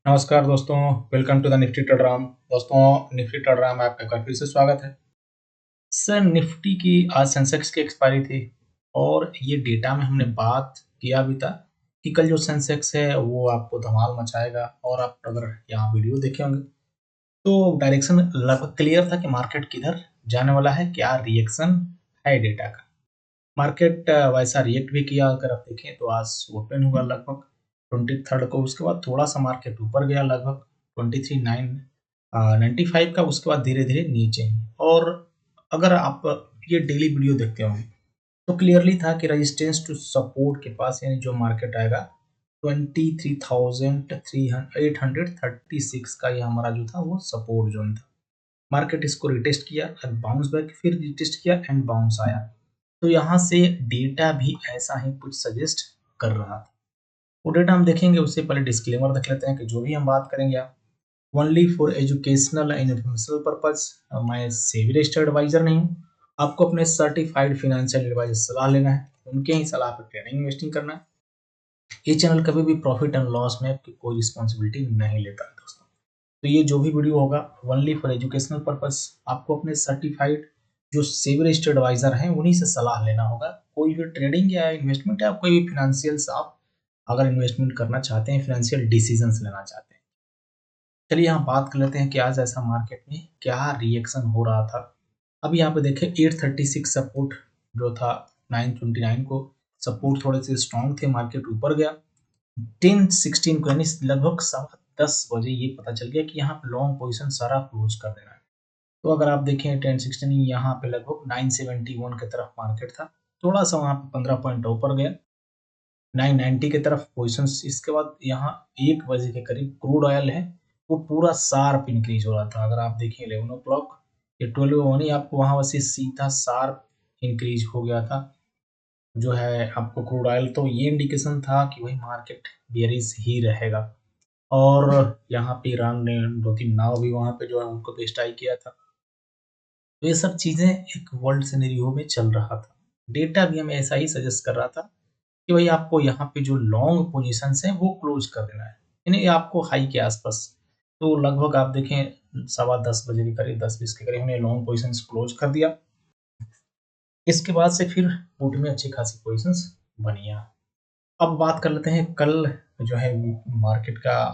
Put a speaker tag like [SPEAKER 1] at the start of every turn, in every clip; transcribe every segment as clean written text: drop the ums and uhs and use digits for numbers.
[SPEAKER 1] नमस्कार दोस्तों, welcome to the Nifty ट्रेडराम। दोस्तों, निफ्टी ट्रेडराम में आपका एक बार फिर से स्वागत है। सर, निफ्टी की आज सेंसेक्स की एक्सपायरी थी और ये डेटा में हमने बात किया भी था कि कल जो सेंसेक्स है वो आपको धमाल मचाएगा। और आप अगर यहाँ वीडियो देखे होंगे तो डायरेक्शन लगभग क्लियर था कि मार्केट किधर जाने वाला है, क्या रिएक्शन है डेटा का। मार्केट वैसा रिएक्ट भी किया। अगर आप देखें तो आज ओपन हुआ लगभग 23 को, उसके बाद थोड़ा सा मार्केट ऊपर गया लगभग 23,995 का, उसके बाद धीरे धीरे नीचे ही। और अगर आप ये डेली वीडियो देखते होंगे तो क्लियरली था कि रेजिस्टेंस टू सपोर्ट के पास, यानी जो मार्केट आएगा 23,836 का, ये हमारा जो था वो सपोर्ट जोन था। मार्केट इसको रिटेस्ट किया, बाउंस बैक, फिर रिटेस्ट किया एंड बाउंस आया। तो यहाँ से डेटा भी ऐसा ही कुछ सजेस्ट कर रहा था। वो डेटा हम देखेंगे, उससे पहले डिस्क्लेमर देख लेते हैं कि जो भी हम बात करेंगे आप only for educational and informational purpose. मैं सेबी रजिस्टर्ड एडवाइजर नहीं हूँ। आपको अपने सर्टिफाइड फाइनेंशियल एडवाइजर सलाह लेना है, उनके ही सलाह पर ट्रेडिंग इन्वेस्टिंग करना है। ये चैनल कभी भी प्रॉफिट एंड लॉस में आपकी कोई रिस्पॉन्सिबिलिटी नहीं लेता है दोस्तों। तो ये जो भी वीडियो होगा ओनली फॉर एजुकेशनल पर्पस। आपको अपने सर्टिफाइड जो सेबी रजिस्टर्ड एडवाइजर हैं उन्हीं से सलाह लेना होगा। कोई भी ट्रेडिंग या इन्वेस्टमेंट या कोई भी फिनेंशियल आप अगर इन्वेस्टमेंट करना चाहते हैं, फिनेंशियल डिसीजंस लेना चाहते हैं। चलिए यहाँ बात कर लेते हैं कि आज ऐसा मार्केट में क्या रिएक्शन हो रहा था। अब यहाँ पे देखें 836 सपोर्ट जो था 929 को, सपोर्ट थोड़े से स्ट्रॉन्ग थे, मार्केट ऊपर गया 10-16 को, यानी लगभग 10:15 बजे ये पता चल गया कि यहाँ पे लॉन्ग पोजीशन सारा क्लोज कर देना है। तो अगर आप देखें 10-16 यहाँ पे लगभग 971 की तरफ मार्केट था, थोड़ा सा वहाँ पे 15 पॉइंट ऊपर गया 990 की तरफ पोजीशंस। इसके बाद यहाँ 1 बजे के करीब क्रूड ऑयल है वो पूरा शार्प इंक्रीज हो रहा था। अगर आप देखें 11 ओ क्लॉक या 12 आपको वहाँ से सीधा शार्प इंक्रीज हो गया था जो है आपको क्रूड ऑयल। तो ये इंडिकेशन था कि वही मार्केट बेयरिश ही रहेगा। और यहाँ पे ईरान ने 2-3 नाव भी वहाँ पे जो है उनको पे स्ट्राइक किया था। तो ये सब चीजें एक वर्ल्ड सिनेरियो में चल रहा था। डेटा भी हमें ऐसा ही सजेस्ट कर रहा था कि भाई आपको यहाँ पे जो लॉन्ग पोजीशंस हैं वो क्लोज कर देना है, यानी आपको हाई के आसपास। तो लगभग आप देखें 10:15 बजे के करीब, 10:20 के करीब हमने लॉन्ग पोजीशंस क्लोज कर दिया। इसके बाद से फिर पुट में अच्छी खासी पोजीशंस बनी है। अब बात कर लेते हैं कल जो है मार्केट का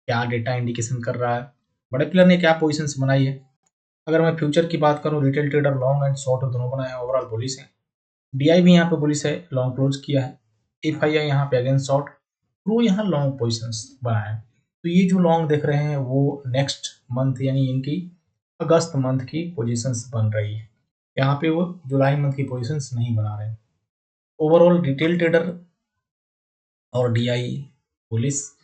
[SPEAKER 1] क्या डेटा इंडिकेशन कर रहा है, बड़े प्लेयर ने क्या पोजीशंस बनाई है। अगर मैं फ्यूचर की बात करूं, retail trader long and short दोनों बनाए हैं, ओवरऑल बुलिश है। डीआई भी यहाँ पे बुलिश है, लॉन्ग क्लोज किया है। एफआईआई यहाँ पे अगेंस्ट शॉर्ट, प्रो यहाँ लॉन्ग पोजीशंस बनाया है। तो ये जो लॉन्ग देख रहे हैं वो नेक्स्ट मंथ यानी इनकी अगस्त मंथ की पोजीशंस बन रही है। यहाँ पे वो जुलाई मंथ की पोजीशंस नहीं बना रहे हैं। ओवरऑल रिटेल ट्रेडर और DI bullish,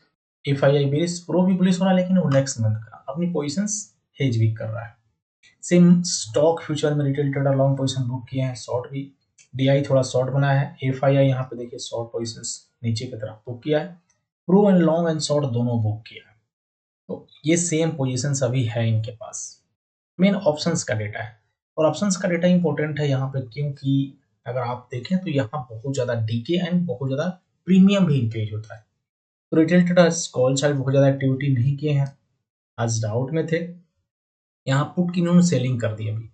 [SPEAKER 1] FII bearish, pro भी बुलिश हो रहा है, लेकिन वो नेक्स्ट मंथ का अपनी पोजीशंस हेज भी कर रहा है। सेम स्टॉक फ्यूचर में retail trader long position book किए हैं, शॉर्ट भी। डीआई थोड़ा शॉर्ट बनाया है, एफआईआई यहाँ पे देखिए शॉर्ट पोजीशंस नीचे की तरफ बुक किया है। Pro and long and short दोनों बुक किया है। तो ये सेम पोजीशंस अभी है इनके पास। मेन ऑप्शंस का डेटा है, और ऑप्शंस का डेटा इंपॉर्टेंट है यहाँ पे क्योंकि अगर आप देखें तो यहाँ बहुत ज्यादा डीके एंड बहुत ज्यादा प्रीमियम भी इंक्रीज होता है। तो रिटेल ट्रेडर्स कॉल साइड बहुत ज्यादा एक्टिविटी नहीं किए हैं, आज डाउट में थे। यहाँ पुट की इन्होंने सेलिंग कर दी अभी।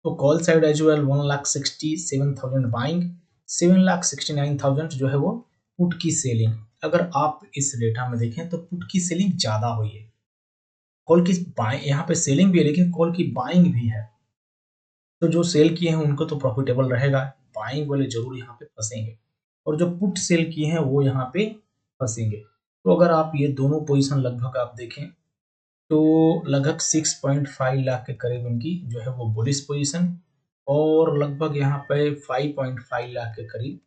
[SPEAKER 1] तो call side as well 1,67,000 buying, 7,69,000 जो है वो पुट की सेलिंग। अगर आप इस डेटा में देखें तो पुट की सेलिंग ज्यादा हुई है, कॉल की बाइंग यहाँ पे सेलिंग भी है लेकिन कॉल की बाइंग भी है। तो जो सेल किए हैं उनको तो प्रॉफिटेबल रहेगा, बाइंग वाले जरूर यहाँ पे फंसेंगे, और जो पुट सेल किए हैं वो यहाँ पे फंसेंगे। तो अगर आप ये दोनों पोजीशन लगभग आप देखें तो लगभग 6.5 लाख के करीब इनकी जो है वो बुलिश पोजीशन, और लगभग यहाँ पे 5.5 लाख के करीब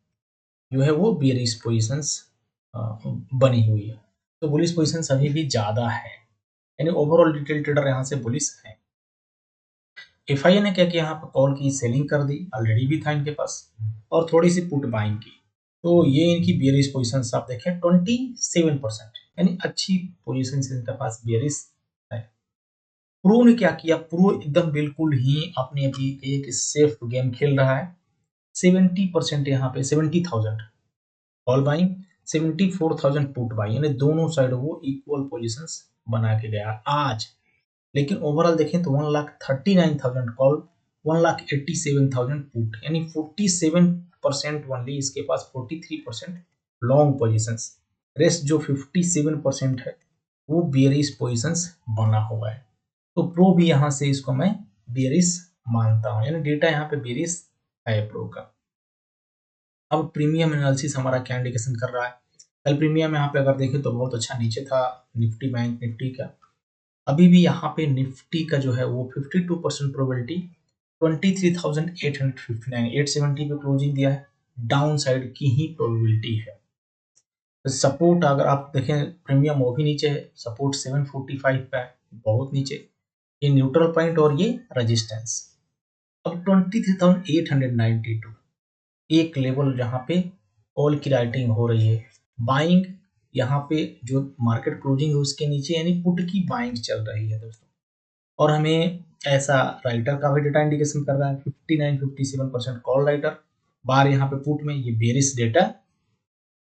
[SPEAKER 1] जो है वो बेरिश पोजीशंस बनी हुई है। तो बुलिश पोजीशंस अभी भी ज्यादा है, यानी ओवरऑल रिटेल ट्रेडर यहाँ से बुलिश है। एफआईए ने क्या किया, यहाँ पर कॉल की सेलिंग कर दी, ऑलरेडी भी था इनके पास, और थोड़ी सी पुट बाइंग की। तो ये इनकी बेरिश पोजीशंस आप देखें 27%, यानी अच्छी पोजीशन इनके पास बेरिश है। प्रो ने क्या किया, प्रो एकदम बिल्कुल ही अपने अभी एक सेफ गेम खेल रहा है। 70% यहाँ पे 70,000 कॉल बाइंग 74,000 पुट बाई, यानी दोनों साइड वो इक्वल पोजीशंस बना के गया आज। लेकिन ओवरऑल देखें तो 1,39,000 कॉल, 1,87,000 पुट, यानी 47% ओनली इसके पास 43% लॉन्ग पोजीशंस, रेस्ट जो 57% है वो बेयरिश पोजीशंस बना हुआ है। तो प्रो भी यहाँ से इसको मैं बेयरिश मानता हूँ, यानी डेटा यहाँ पे बेयरिश है प्रो का। अब प्रीमियम एनालिसिस हमारा क्या इंडिकेशन कर रहा है? कल प्रीमियम यहाँ पे अगर देखें तो बहुत अच्छा नीचे था निफ्टी बैंक निफ्टी का। अभी भी यहाँ पे निफ्टी का जो है वो 52% प्रोबेबिलिटी 23,859 870 पे क्लोजिंग दिया है, डाउन साइड की ही प्रोबेबिलिटी है। सपोर्ट अगर आप देखें प्रीमियम वो भी नीचे है, सपोर्ट 745 पे है, बहुत नीचे, ये न्यूट्रल पॉइंट और ये रेजिस्टेंस। अब 23,892 एक लेवल जहाँ पे कॉल की राइटिंग हो रही है, बाइंग यहाँ पे जो मार्केट क्लोजिंग है उसके नीचे, यानी पुट की बाइंग चल रही है दोस्तों। और हमें ऐसा राइटर का भी डेटा इंडिकेशन कर रहा है, 59-57% कॉल राइटर, बार यहाँ पे पुट में, ये बेरिश डेटा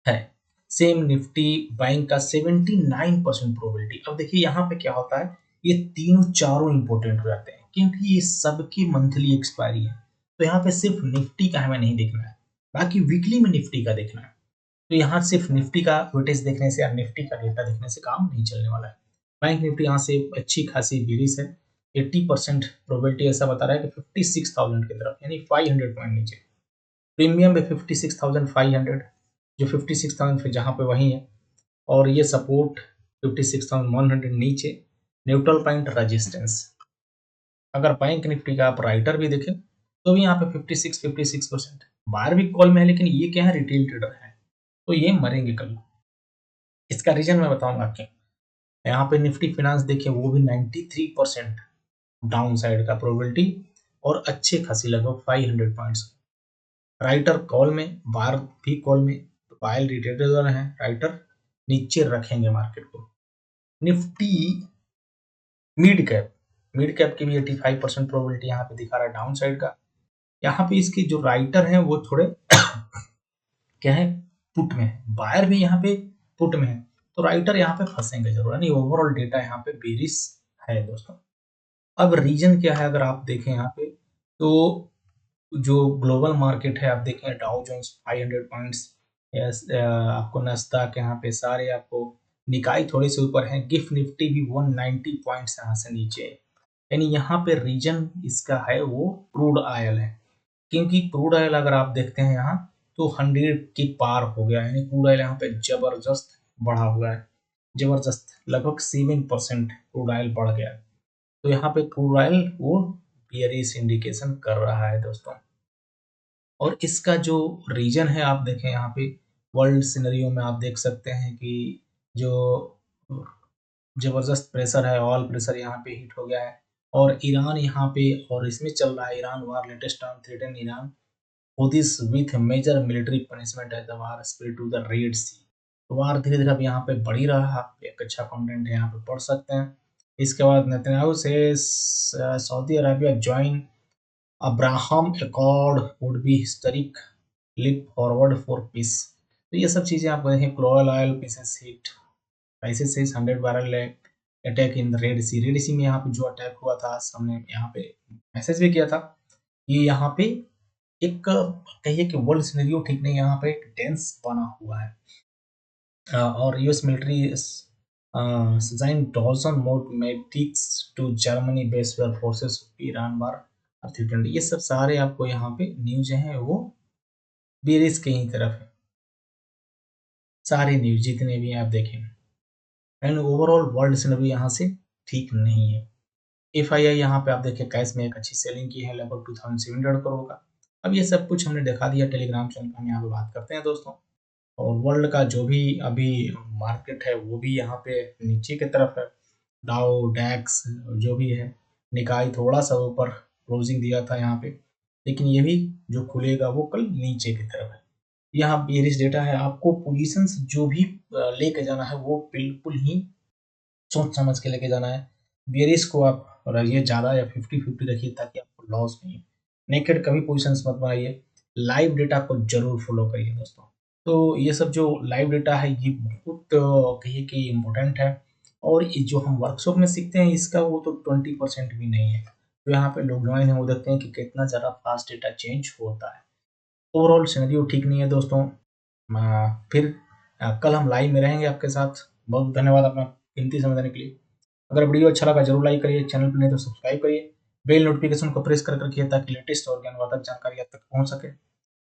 [SPEAKER 1] है। सेम निफ्टी बैंक का 79% प्रोबेबिलिटी। अब देखिए यहाँ पे क्या होता है, ये तीनों चारों इंपॉर्टेंट हो जाते हैं क्योंकि ये सबकी मंथली एक्सपायरी है। तो यहाँ पे सिर्फ निफ्टी का हमें नहीं देखना है, बाकी वीकली में निफ्टी का देखना है। तो यहाँ सिर्फ निफ्टी का वेटेज देखने से या निफ्टी का डेटा देखने से काम नहीं चलने वाला है। बैंक निफ्टी यहाँ से अच्छी खासी बेरिश है, 80% प्रोबेबिलिटी ऐसा बता रहा है कि 56,000 की तरफ, यानी 500 पॉइंट नीचे। प्रीमियम पे 56,500, जो 56,000 फिर जहाँ पे वही है, और ये सपोर्ट 56,100 नीचे, न्यूट्रल पॉइंट रेजिस्टेंस। अगर बैंक निफ्टी का आप राइटर भी देखें तो भी यहाँ पे 56% बाहर भी कॉल में है, लेकिन ये क्या है, रिटेल ट्रेडर है, तो ये मरेंगे कल। इसका रीजन मैं बताऊंगा क्यों। यहाँ पे निफ्टी फिनांस देखिए वो भी 93% डाउन साइड का प्रोबेबिलिटी और अच्छे खासी लगभग 500 पॉइंट्स। राइटर कॉल में, बार भी कॉल में, तो बायल रिटेलर हैं, राइटर नीचे रखेंगे मार्केट को। निफ्टी मिड कैप की भी 85% प्रोबेबिलिटी यहाँ पे दिखा रहा है डाउन साइड का। यहाँ पे इसकी जो राइटर है वो थोड़े क्या है, पुट में है, बायर भी यहाँ पे पुट में है, तो राइटर यहाँ पे फंसेंगे जरूर, यानी ओवरऑल डेटा यहाँ पे बेरिश है दोस्तों। अब रीजन क्या है अगर आप देखें यहाँ पे, तो जो ग्लोबल मार्केट है आप देखें, डाउ जोन्स 500 पॉइंट्स, आपको नस्दैक यहाँ पे सारे आपको, निकाई थोड़े से ऊपर है, गिफ्ट निफ्टी भी 190 पॉइंट्स यहाँ से नीचे है। यानी यहाँ पे रीजन इसका है वो क्रूड ऑयल है, क्योंकि क्रूड ऑयल अगर आप देखते हैं यहाँ तो 100 के पार हो गया, यानी क्रूड ऑयल यहाँ पे जबरदस्त बढ़ा हुआ है, जबरदस्त लगभग 7% क्रूड ऑयल बढ़ गया है। तो यहाँ पे क्रूड ऑयल वो बियरिश इंडिकेशन कर रहा है दोस्तों। और इसका जो रीजन है आप देखें यहाँ पे वर्ल्ड सिनेरियो में आप देख सकते हैं कि जो जबरदस्त प्रेशर है, ऑयल प्रेशर यहाँ पे हिट हो गया है, और ईरान यहाँ पे, और इसमें चल रहा है Iran war, latest on threaten Iran Houthis with major military punishment as the war spread to the Red Sea। तो वार धीरे धीरे अब यहाँ पे बढ़ ही रहा है, एक अच्छा कंटेंट है यहाँ पे पढ़ सकते हैं। इसके बाद नेतन्याहू से Saudi Arabia join Abraham accord would be historic leap forward for peace. तो ये सब चीजें आपको देखें, क्लोरल ऑयल पीसेस हिट, प्राइसेस से 100 barrel attack in the Red Sea में यहाँ पे जो अटैक हुआ था, हमने यहाँ पे मैसेज भी किया था, ये यहाँ पे एक कहिए कि वर्ल्ड सिनेरियो ठीक नहीं, यहाँ पे एक टेंस बना हुआ है। और US military design dozen more मेटिक्स to Germany based where forces Iran war अर्थीटेंड। ये सब सारे आपको यहाँ पे न्यूज हैं वो बेरिस के ही तरफ है, सारे न्यूज जितने भी आप देखें, एंड ओवरऑल वर्ल्ड सिनेरियो यहाँ से ठीक नहीं है। एफआईआई यहाँ पे आप देखिए कैश में एक अच्छी सेलिंग की है, लगभग 2700 करोड़ का। अब ये सब कुछ हमने दिखा दिया टेलीग्राम चैनल पर, हम यहाँ पे बात करते हैं दोस्तों। और वर्ल्ड का जो भी अभी मार्केट है वो भी यहाँ पे नीचे की तरफ है, डाउ डैक्स जो भी है, निकाय थोड़ा सा ऊपर क्लोजिंग दिया था यहाँ पे, लेकिन ये भी जो खुलेगा वो कल नीचे की तरफ है। यहाँ बेरिश डेटा है, आपको पोजीशंस जो भी लेके जाना है वो बिल्कुल ही सोच समझ के लेके जाना है। बेरिश को आप रखिए ज़्यादा या 50-50 रखिए ताकि आपको लॉस नहीं हो। नेकेड कभी पोजीशंस मत बनाइए, लाइव डेटा को जरूर फॉलो करिए दोस्तों। तो ये सब जो लाइव डेटा है ये बहुत कहिए कि इम्पोर्टेंट है, और ये जो हम वर्कशॉप में सीखते हैं इसका वो तो 20% भी नहीं है। तो यहाँ पे लोग ज्वाइन हो देखते हैं कि कितना ज़्यादा फास्ट डेटा चेंज होता है। ओवरऑल सिनेरियो ठीक नहीं है दोस्तों। फिर कल हम लाइव में रहेंगे आपके साथ। बहुत धन्यवाद अपना कीमती समय देने के लिए। अगर वीडियो अच्छा लगा जरूर लाइक करिए, चैनल पर नहीं तो सब्सक्राइब करिए, बेल नोटिफिकेशन को प्रेस कर रखिए ताकि लेटेस्ट और ज्ञानवर्धक जानकारी आप तक पहुंच सके।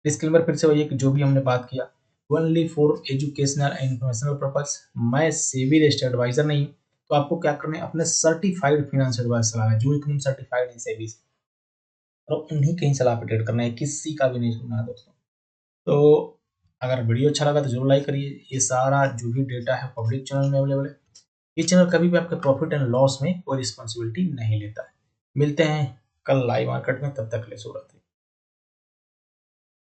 [SPEAKER 1] डिस्क्लेमर फिर से वही है कि जो भी हमने बात किया only for educational and informational purpose. मैं सेबी रजिस्टर्ड एडवाइजर नहीं। तो आपको क्या करना है, अपने सर्टिफाइड फाइनेंशियल एडवाइजर लगाना है जो एकदम सर्टिफाइड है सेबी से, और उन्हीं कहीं सलाह पे ट्रेड करना है, किसी का भी नहीं सुनना है दोस्तों। तो अगर वीडियो अच्छा लगा तो जरूर लाइक करिए। ये सारा जो भी डेटा है पब्लिक चैनल में अवेलेबल है। ये चैनल कभी भी आपके प्रॉफिट एंड लॉस में कोई रिस्पॉन्सिबिलिटी नहीं लेता है। मिलते हैं कल लाइव मार्केट में, तब तक के लिए शुभ रात्रि।